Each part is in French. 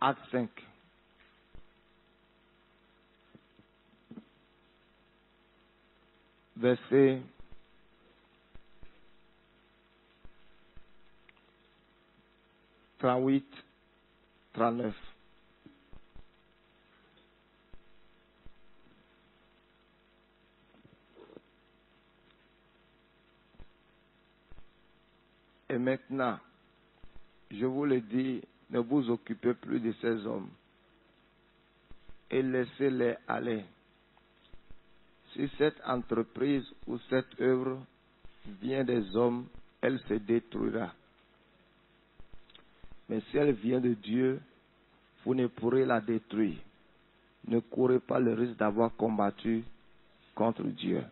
Acte 5. Verset 38, 39. Et maintenant, je vous le dis, ne vous occupez plus de ces hommes et laissez-les aller. Si cette entreprise ou cette œuvre vient des hommes, elle se détruira. Mais si elle vient de Dieu, vous ne pourrez la détruire. Ne courez pas le risque d'avoir combattu contre Dieu.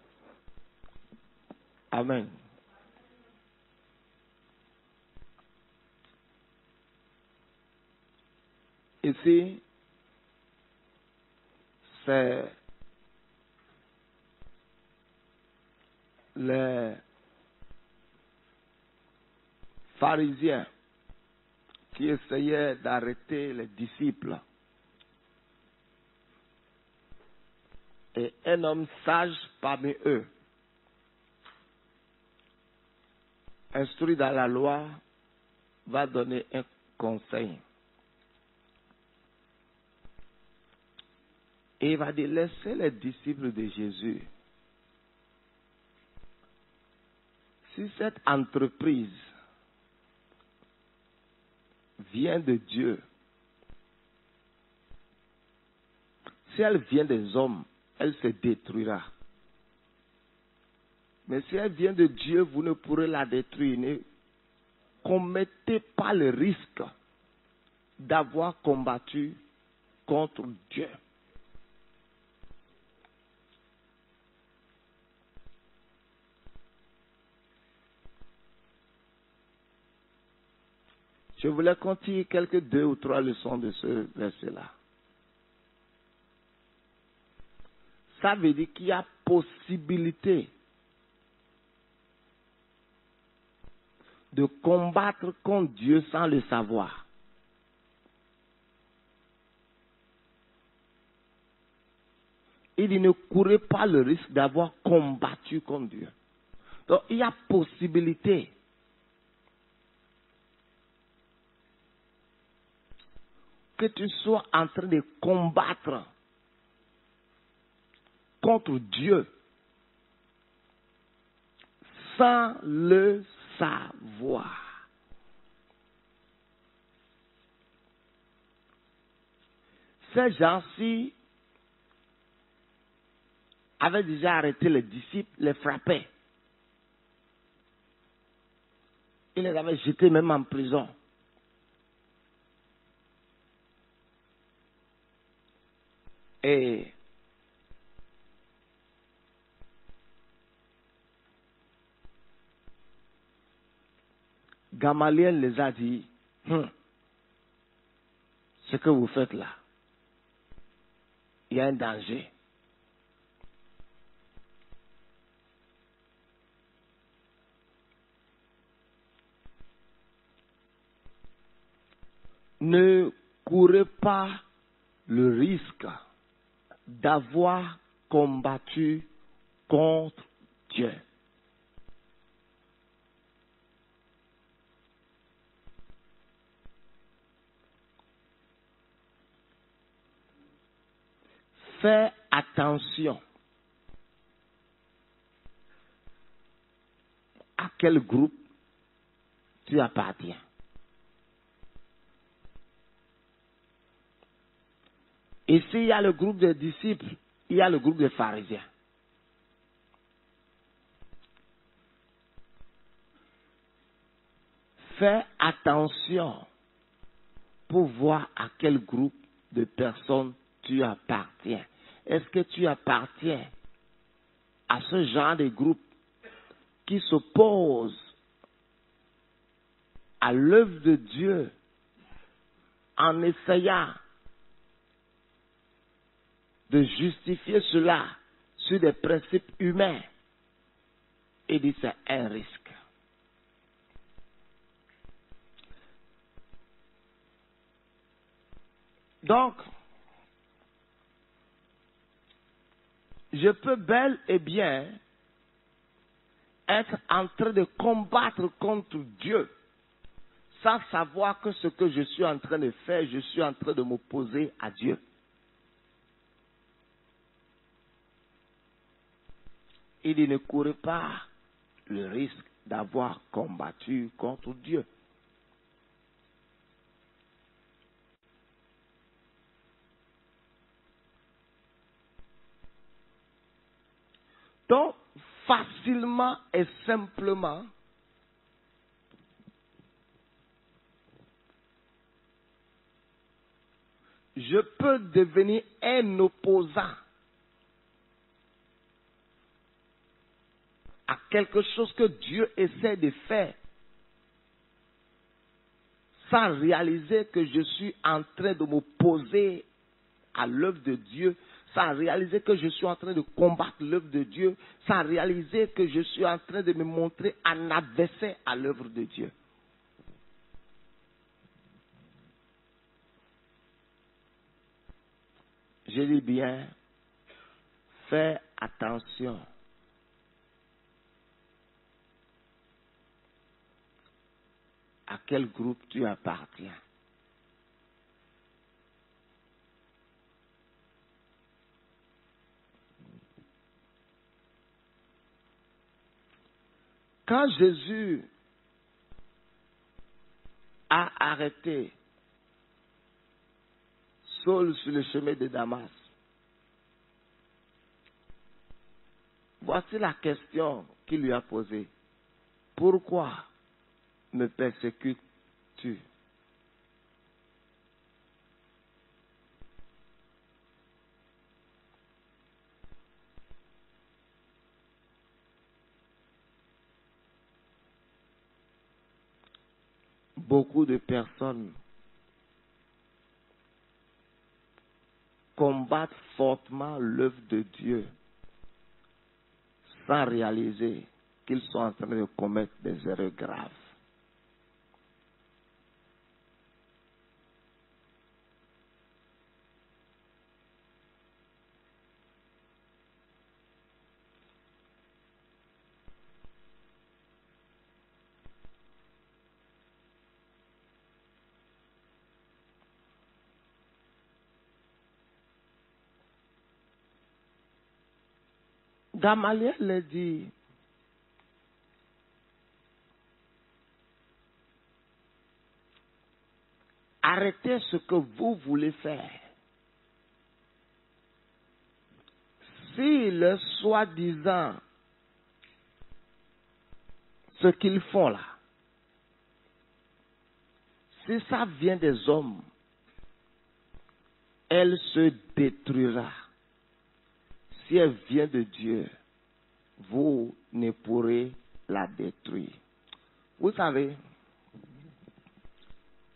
Amen. Ici, c'est les pharisiens qui essayaient d'arrêter les disciples. Et un homme sage parmi eux, instruit dans la loi, va donner un conseil. Et il va dire, laissez les disciples de Jésus. Si cette entreprise vient de Dieu, si elle vient des hommes, elle se détruira. Mais si elle vient de Dieu, vous ne pourrez la détruire. Ne commettez pas le risque d'avoir combattu contre Dieu. Je voulais continuer quelques 2 ou 3 leçons de ce verset-là. Ça veut dire qu'il y a possibilité de combattre contre Dieu sans le savoir. Il dit ne courez pas le risque d'avoir combattu contre Dieu. Donc il y a possibilité que tu sois en train de combattre contre Dieu sans le savoir. Ces gens-ci avaient déjà arrêté les disciples, les frappaient. Ils les avaient jetés même en prison. Et Gamaliel les a dit, ce que vous faites là, il y a un danger. Ne courez pas le risque d'avoir combattu contre Dieu. Fais attention à quel groupe tu appartiens. Ici, il y a le groupe des disciples, il y a le groupe des pharisiens. Fais attention pour voir à quel groupe de personnes tu appartiens. Est-ce que tu appartiens à ce genre de groupe qui s'oppose à l'œuvre de Dieu en essayant de justifier cela sur des principes humains? Et dit c'est un risque. Donc, je peux bel et bien être en train de combattre contre Dieu sans savoir que ce que je suis en train de faire, je suis en train de m'opposer à Dieu. Il ne courait pas le risque d'avoir combattu contre Dieu. Donc, facilement et simplement, je peux devenir un opposant à quelque chose que Dieu essaie de faire, sans réaliser que je suis en train de m'opposer à l'œuvre de Dieu, sans réaliser que je suis en train de combattre l'œuvre de Dieu, sans réaliser que je suis en train de me montrer un adversaire à l'œuvre de Dieu. Je dis bien, fais attention. À quel groupe tu appartiens. Quand Jésus a arrêté Saul sur le chemin de Damas, voici la question qu'il lui a posée. Pourquoi me persécutes-tu? Beaucoup de personnes combattent fortement l'œuvre de Dieu sans réaliser qu'ils sont en train de commettre des erreurs graves. Gamaliel a dit, arrêtez ce que vous voulez faire. Si le soi-disant, ce qu'ils font là, si ça vient des hommes, elle se détruira. Si elle vient de Dieu, vous ne pourrez la détruire. Vous savez,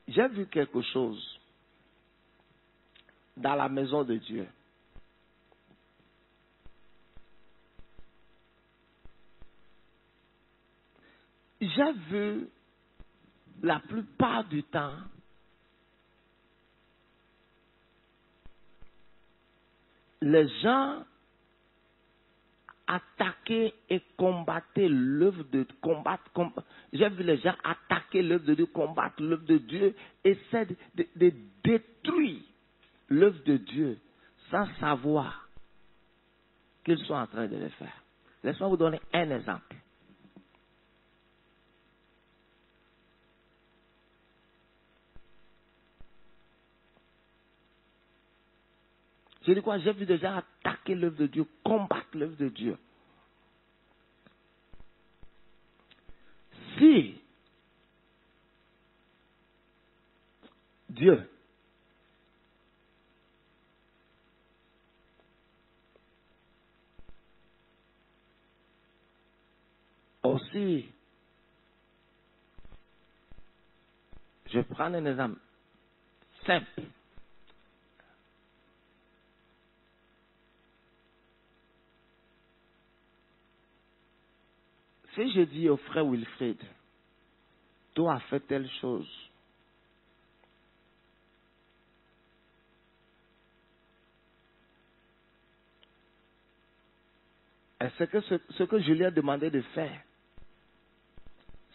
j'ai vu quelque chose dans la maison de Dieu. J'ai vu la plupart du temps les gens attaquer et combattre l'œuvre de j'ai vu les gens attaquer l'œuvre de Dieu, combattre l'œuvre de Dieu, essayer de détruire l'œuvre de Dieu sans savoir qu'ils sont en train de le faire. Laissez-moi vous donner un exemple. Je dis quoi? J'ai vu des gens attaquer l'œuvre de Dieu, combattre l'œuvre de Dieu. Si Dieu aussi, je prends un exemple simple. Si je dis au frère Wilfrid, toi as fait telle chose, Et ce que je lui ai demandé de faire,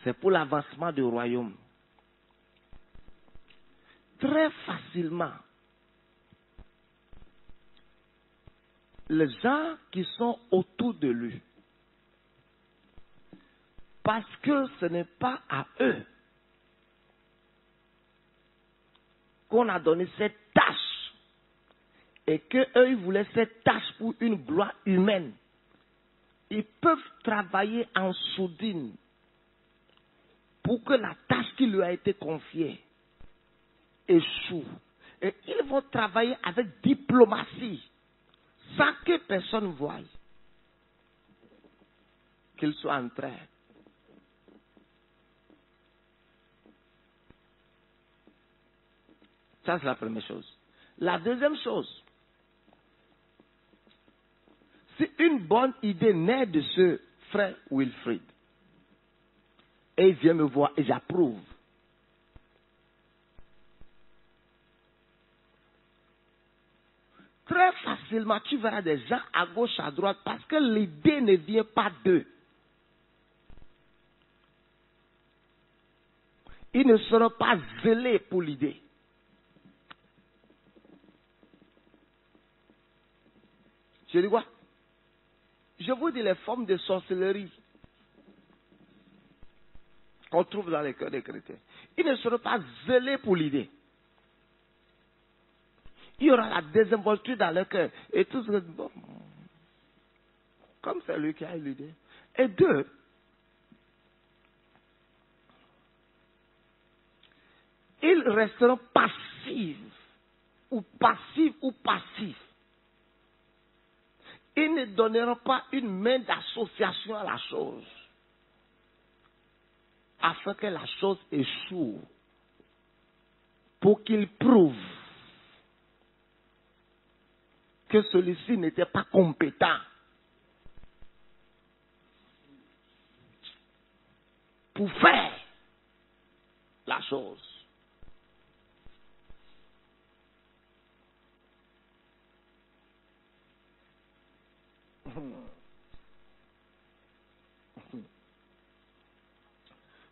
c'est pour l'avancement du royaume. Très facilement, les gens qui sont autour de lui, parce que ce n'est pas à eux qu'on a donné cette tâche, et qu'eux, ils voulaient cette tâche pour une gloire humaine, ils peuvent travailler en soudine pour que la tâche qui lui a été confiée échoue. Et ils vont travailler avec diplomatie, sans que personne ne voie qu'ils soient en train. Ça, c'est la première chose. La deuxième chose, si une bonne idée naît de ce frère Wilfrid, et il vient me voir et j'approuve, très facilement, tu verras des gens à gauche, à droite, parce que l'idée ne vient pas d'eux. Ils ne seront pas zélés pour l'idée. Je dis quoi? Je vous dis les formes de sorcellerie qu'on trouve dans les cœurs des chrétiens. Ils ne seront pas zélés pour l'idée. Il y aura la désinvolture dans leur cœur. Et tout ce que... Bon, comme c'est lui qui a eu l'idée. Et deux, ils resteront passifs ou passifs. Ils ne donneront pas une main d'association à la chose, afin que la chose échoue, pour qu'ils prouvent que celui-ci n'était pas compétent pour faire la chose.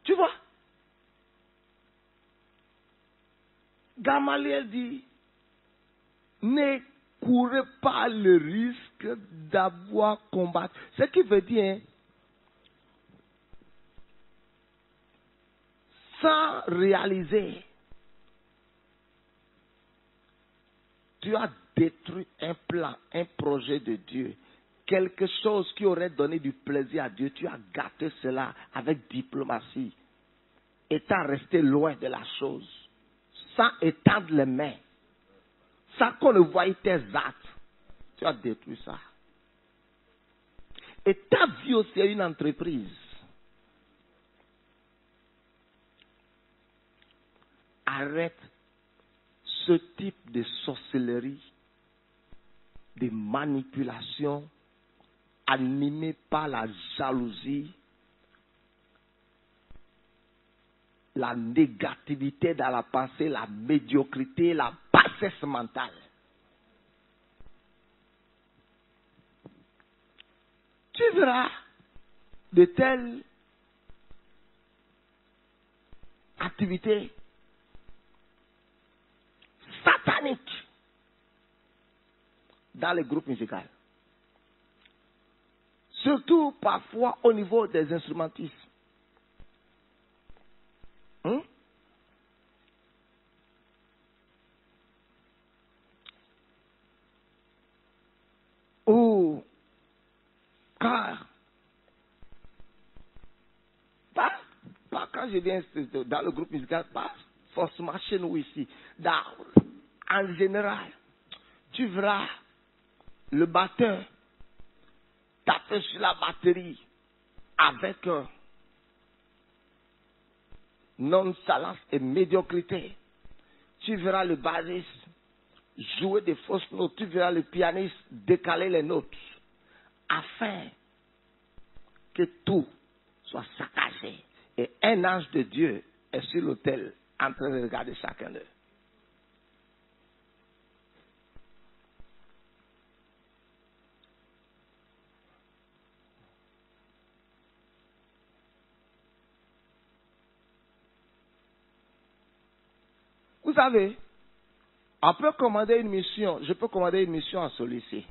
Tu vois, Gamaliel dit, ne courez pas le risque d'avoir combattu. Ce qui veut dire, sans réaliser, tu as détruit un plan, un projet de Dieu. Quelque chose qui aurait donné du plaisir à Dieu, tu as gâté cela avec diplomatie, étant resté loin de la chose, sans étendre les mains, sans qu'on ne voie tes actes. Tu as détruit ça. Et ta vie aussi est une entreprise. Arrête ce type de sorcellerie, de manipulation, animé par la jalousie, la négativité dans la pensée, la médiocrité, la bassesse mentale. Tu verras de telles activités sataniques dans les groupes musicaux. Surtout parfois au niveau des instrumentistes. Ou car pas quand je viens dans le groupe musical, pas forcément chez nous ici. En général, tu verras le batteur taper sur la batterie avec nonchalance et médiocrité. Tu verras le bassiste jouer des fausses notes. Tu verras le pianiste décaler les notes afin que tout soit saccagé. Et un ange de Dieu est sur l'autel en train de regarder chacun d'eux. savez, on peut commander une mission, je peux commander une mission à celui-ci.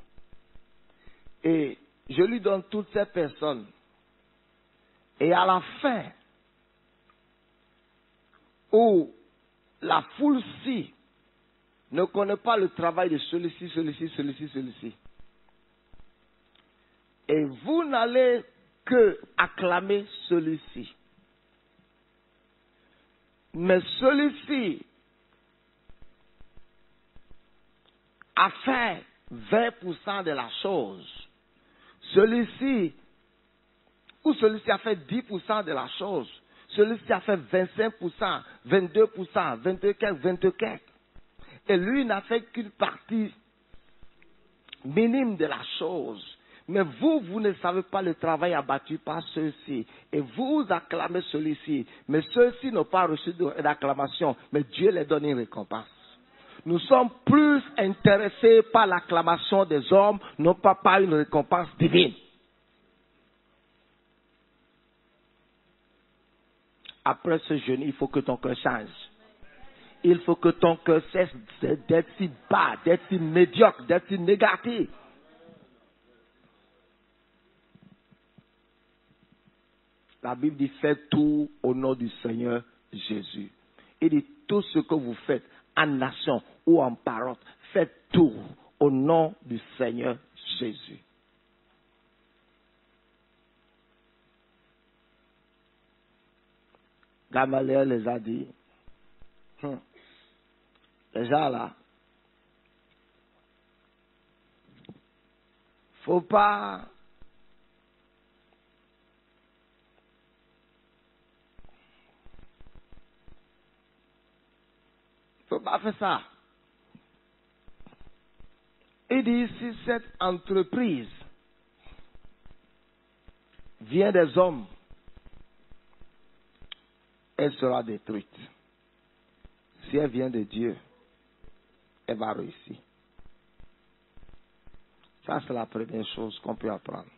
Et je lui donne toutes ces personnes. Et à la fin, où la foule-ci ne connaît pas le travail de celui-ci, celui-ci, et vous n'allez que acclamer celui-ci. Mais celui-ci a fait 20% de la chose. Celui-ci, ou celui-ci a fait 10% de la chose. Celui-ci a fait 25%, 22%, 24. Et lui n'a fait qu'une partie minime de la chose. Mais vous ne savez pas le travail abattu par ceux-ci. Et vous acclamez celui-ci. Mais ceux-ci n'ont pas reçu d'acclamation. Mais Dieu les donne une récompense. Nous sommes plus intéressés par l'acclamation des hommes, non pas par une récompense divine. Après ce jeûne, il faut que ton cœur change. Il faut que ton cœur cesse d'être si bas, d'être si médiocre, d'être si négatif. La Bible dit faites tout au nom du Seigneur Jésus. Il dit tout ce que vous faites en action ou en parole, faites tout au nom du Seigneur Jésus. Gamaliel les a dit, les gens là, faut pas faire ça. Il dit, si cette entreprise vient des hommes, elle sera détruite. Si elle vient de Dieu, elle va réussir. Ça, c'est la première chose qu'on peut apprendre.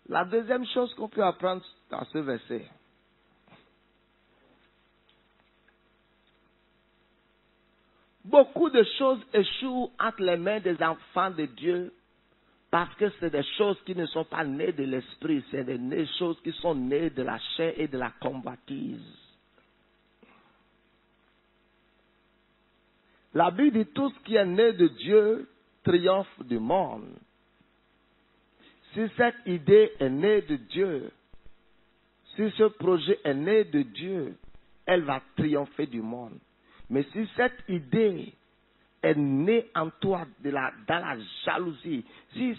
La deuxième chose qu'on peut apprendre dans ce verset, beaucoup de choses échouent entre les mains des enfants de Dieu parce que c'est des choses qui ne sont pas nées de l'esprit, c'est des choses qui sont nées de la chair et de la convoitise. La Bible dit tout ce qui est né de Dieu triomphe du monde. Si cette idée est née de Dieu, si ce projet est né de Dieu, elle va triompher du monde. Mais si cette idée est née en toi dans la jalousie, si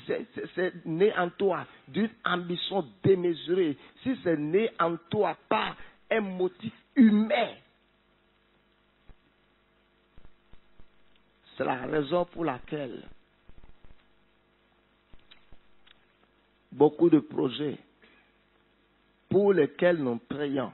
c'est né en toi d'une ambition démesurée, si c'est né en toi par un motif humain, c'est la raison pour laquelle beaucoup de projets pour lesquels nous prions,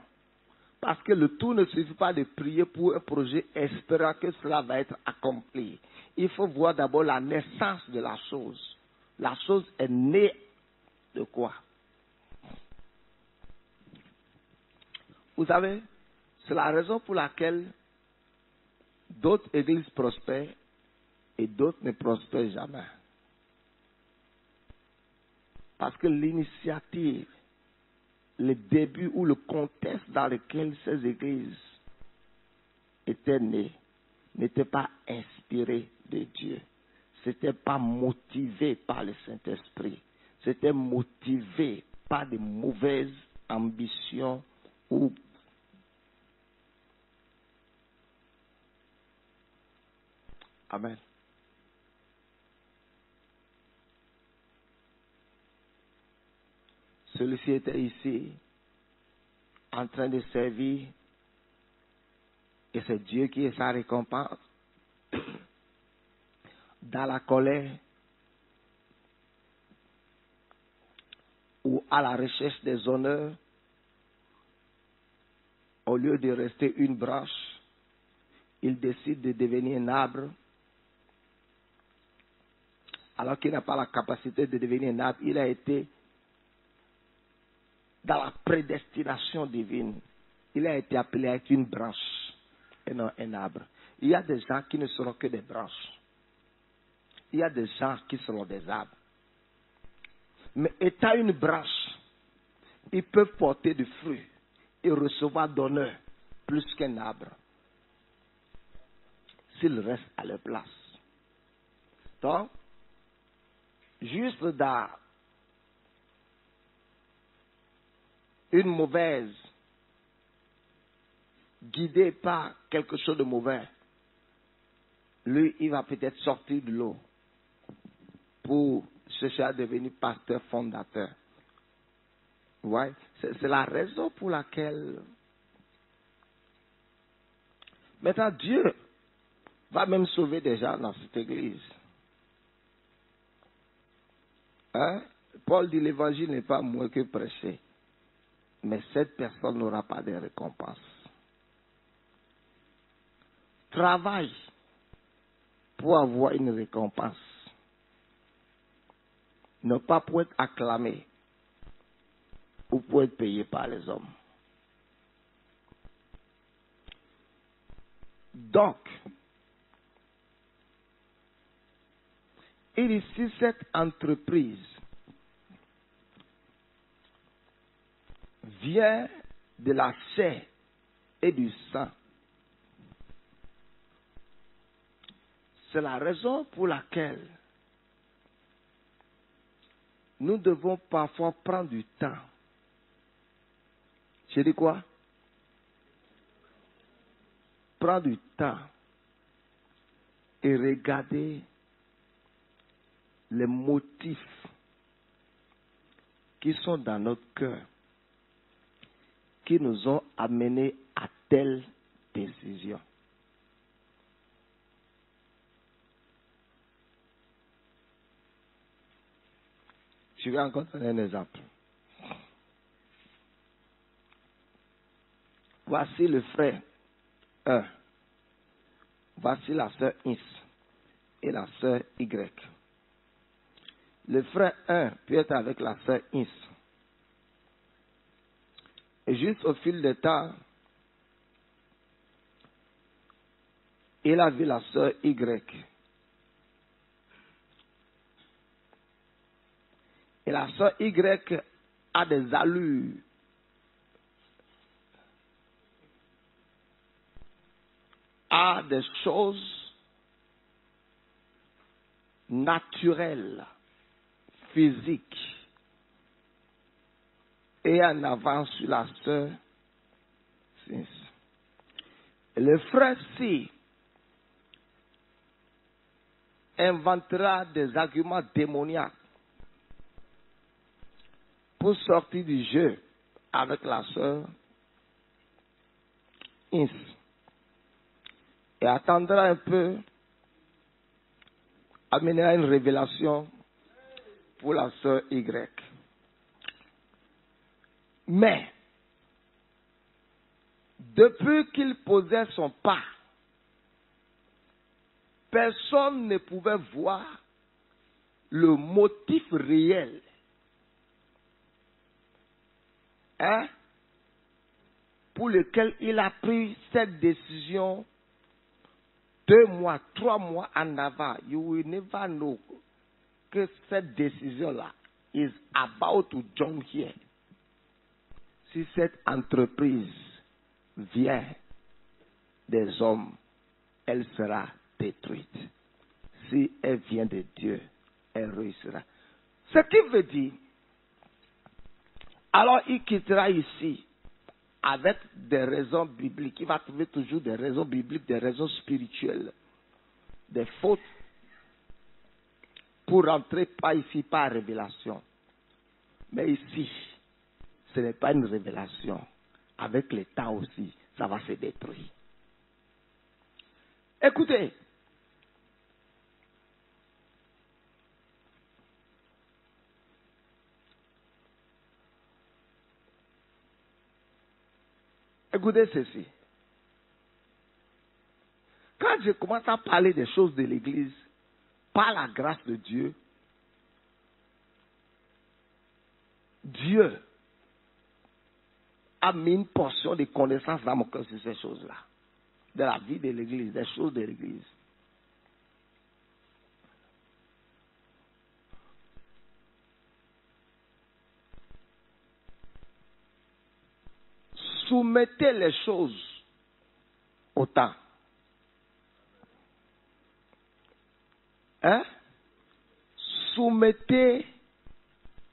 parce que le tout ne suffit pas de prier pour un projet espérant que cela va être accompli. Il faut voir d'abord la naissance de la chose. La chose est née de quoi? Vous savez, c'est la raison pour laquelle d'autres églises prospèrent et d'autres ne prospèrent jamais. Parce que l'initiative, le début ou le contexte dans lequel ces églises étaient nées n'était pas inspiré de Dieu. C'était pas motivé par le Saint-Esprit. C'était motivé par de mauvaises ambitions ou Amen. Celui-ci était ici en train de servir et c'est Dieu qui est sa récompense. Dans la colère ou à la recherche des honneurs, au lieu de rester une branche, il décide de devenir un arbre. Alors qu'il n'a pas la capacité de devenir un arbre, il a été dans la prédestination divine. Il a été appelé à être une branche et non un arbre. Il y a des gens qui ne seront que des branches. Il y a des gens qui seront des arbres. Mais étant une branche, ils peuvent porter du fruit et recevoir d'honneur plus qu'un arbre, s'ils restent à leur place. Donc, juste dans une mauvaise, guidé par quelque chose de mauvais, lui, il va peut-être sortir de l'eau pour chercher à devenir pasteur fondateur. Ouais, c'est la raison pour laquelle maintenant Dieu va même sauver des gens dans cette église. Hein? Paul dit l'évangile n'est pas moins que prêcher, mais cette personne n'aura pas de récompense. Travaille pour avoir une récompense, non pas pour être acclamé ou pour être payé par les hommes. Donc, et ici cette entreprise vient de la chair et du sang. C'est la raison pour laquelle nous devons parfois prendre du temps. Je dis quoi? Prendre du temps et regarder les motifs qui sont dans notre cœur, qui nous ont amenés à telle décision. Je vais encore donner un exemple. Voici le frère 1. Voici la sœur Is et la sœur Y. Le frère 1 peut être avec la sœur Is. Et juste au fil du temps, il a vu la sœur Y. Et la sœur Y a des allures a des choses naturelles, physiques, et en avant sur la sœur. Le frère C inventera des arguments démoniaques pour sortir du jeu avec la sœur Ins. Et attendra un peu, amènera une révélation pour la sœur Y. Mais, depuis qu'il posait son pas, personne ne pouvait voir le motif réel. Pour lequel il a pris cette décision 2 mois, 3 mois en avant. You will never know que cette décision-là is about to jump here. Si cette entreprise vient des hommes, elle sera détruite. Si elle vient de Dieu, elle réussira. Ce qui veut dire, alors il quittera ici avec des raisons bibliques. Il va trouver toujours des raisons bibliques, des raisons spirituelles, des fautes pour rentrer pas ici par révélation. Mais ici, ce n'est pas une révélation. Avec le temps aussi, ça va se détruire. Écoutez, écoutez ceci. Quand je commence à parler des choses de l'Église, par la grâce de Dieu, Dieu a mis une portion de connaissance dans mon cœur sur ces choses-là. de la vie de l'Église, des choses de l'Église. Soumettez les choses au temps. Hein? Soumettez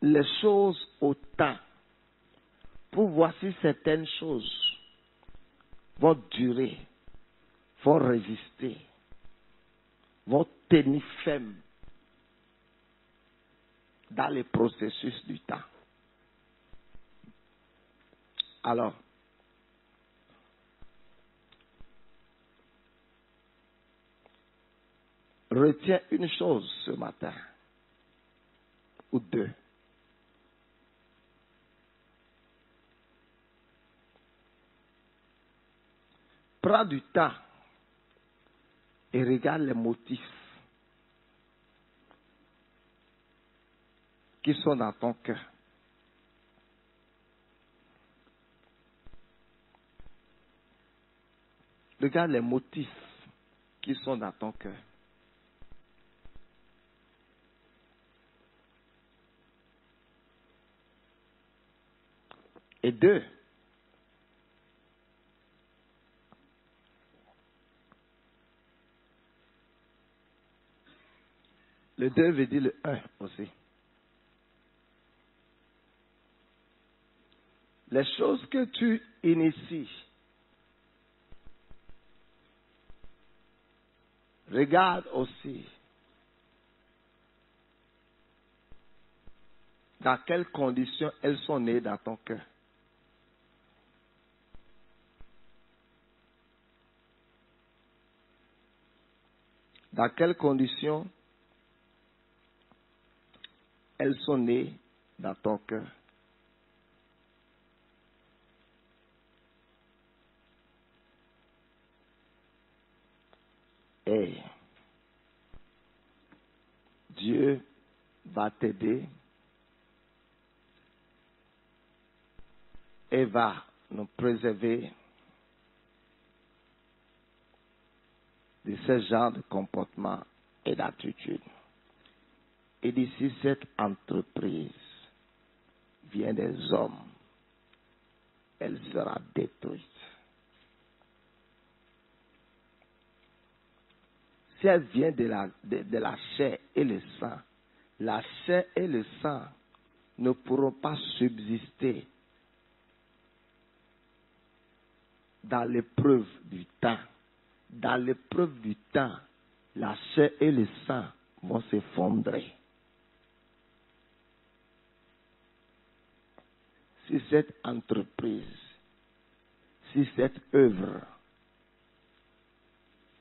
les choses au temps. Pour voir si certaines choses vont durer, vont résister, vont tenir ferme dans le processus du temps. Alors, retiens une chose ce matin, ou deux. Prends du temps et regarde les motifs qui sont dans ton cœur. Regarde les motifs qui sont dans ton cœur. Et deux, le 2 veut dire le 1 aussi. Les choses que tu inities, regarde aussi dans quelles conditions elles sont nées dans ton cœur. Dans quelles conditions elles sont nées dans ton cœur. Et Dieu va t'aider et va nous préserver de ce genre de comportement et d'attitude. Et d'ici cette entreprise vient des hommes, elle sera détruite. Si elle vient de la chair et le sang, la chair et le sang ne pourront pas subsister dans l'épreuve du temps. Dans l'épreuve du temps, la chair et le sang vont s'effondrer. Si cette entreprise, si cette œuvre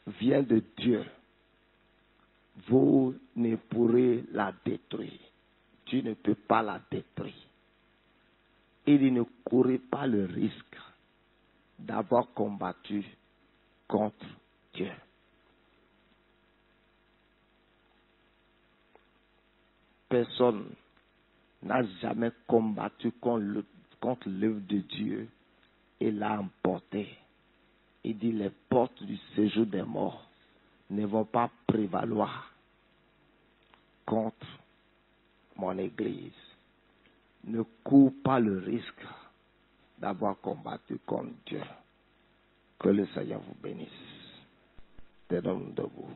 vient de Dieu, vous ne pourrez la détruire. Tu ne peux pas la détruire. Il ne courez pas le risque d'avoir combattu contre Dieu. Personne n'a jamais combattu contre l'œuvre de Dieu et l'a emporté. Il dit les portes du séjour des morts ne vont pas prévaloir contre mon Église. Ne cours pas le risque d'avoir combattu contre Dieu. Que le Seigneur vous bénisse. Tenons-nous debout.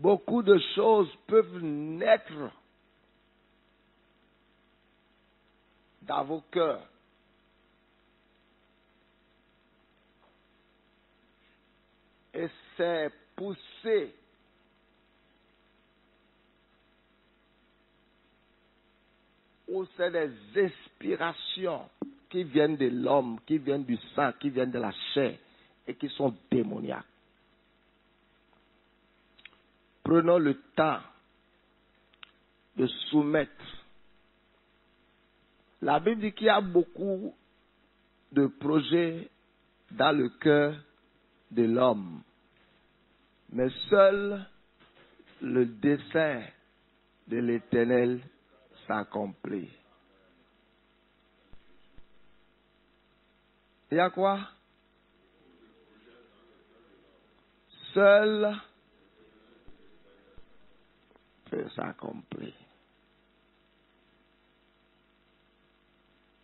Beaucoup de choses peuvent naître dans vos cœurs. Et c'est poussé ou c'est des inspirations qui viennent de l'homme, qui viennent du sang, qui viennent de la chair et qui sont démoniaques. prenons le temps de soumettre. La Bible dit qu'il y a beaucoup de projets dans le cœur de l'homme, mais seul le dessein de l'Éternel s'accomplit. Il y a quoi? Seul peut s'accomplir.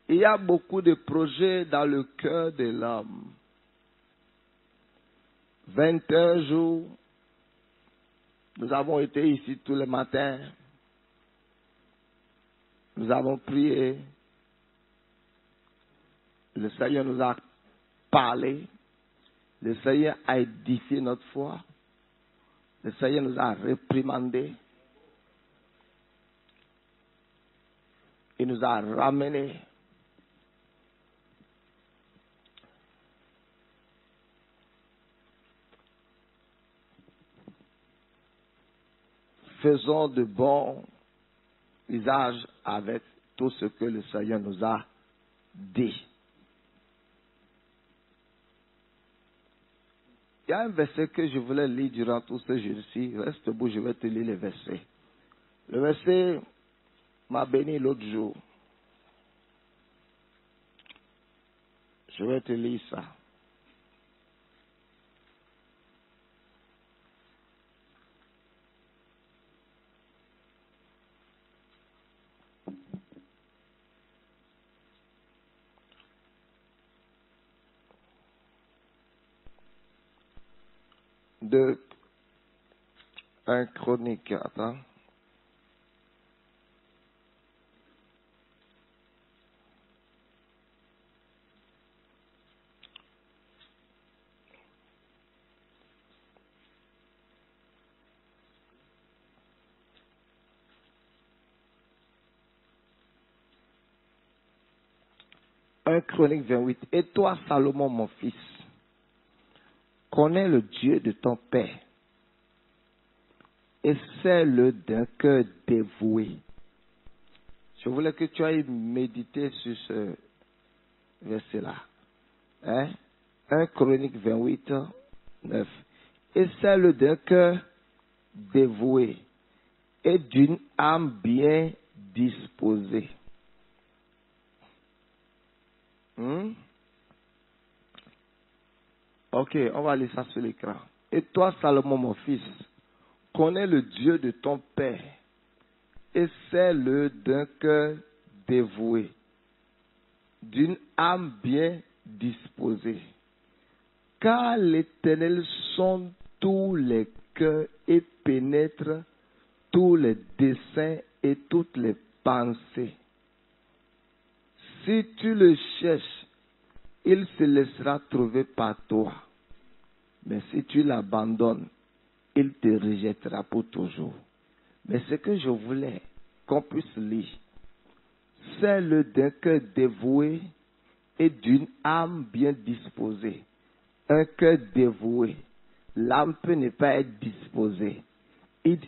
Il y a beaucoup de projets dans le cœur de l'homme. 21 jours, nous avons été ici tous les matins. Nous avons prié. Le Seigneur nous a parlé. Le Seigneur a édifié notre foi. Le Seigneur nous a réprimandés. Il nous a ramenés. Faisons de bons usages avec tout ce que le Seigneur nous a dit. Il y a un verset que je voulais lire durant tout ce jour-ci. Reste debout, je vais te lire le verset. Le verset m'a béni l'autre jour. Je vais te lire ça. De 1 Chronique, attends. Un Chronique 28. Et toi, Salomon, mon fils, connais le Dieu de ton père et sais-le d'un cœur dévoué. Je voulais que tu ailles méditer sur ce verset-là. 1 Chronique 28, 9. Et sais-le d'un cœur dévoué et d'une âme bien disposée. Ok, on va lire ça sur l'écran. Et toi, Salomon, mon fils, connais le Dieu de ton père et sais-le d'un cœur dévoué, d'une âme bien disposée. Car l'Éternel sonde tous les cœurs et pénètre tous les desseins et toutes les pensées. Si tu le cherches, il se laissera trouver par toi. Mais si tu l'abandonnes, il te rejettera pour toujours. Mais ce que je voulais qu'on puisse lire, c'est le d'un cœur dévoué et d'une âme bien disposée. Un cœur dévoué, l'âme peut ne pas être disposée. Il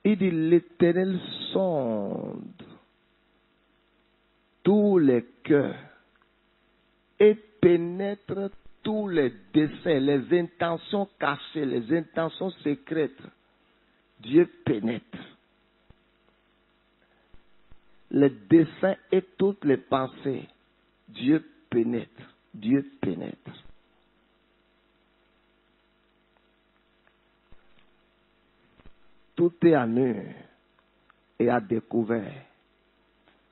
dit, l'Éternel sonde tous les cœurs et pénètre tous les desseins, les intentions cachées, les intentions secrètes. Dieu pénètre les desseins et toutes les pensées. Dieu pénètre. Dieu pénètre. Tout est à nu et à découvert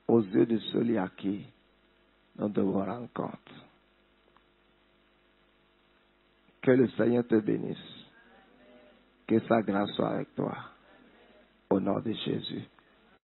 aux yeux de celui à qui nous devons rendre compte. Que le Seigneur te bénisse. Que sa grâce soit avec toi. Au nom de Jésus.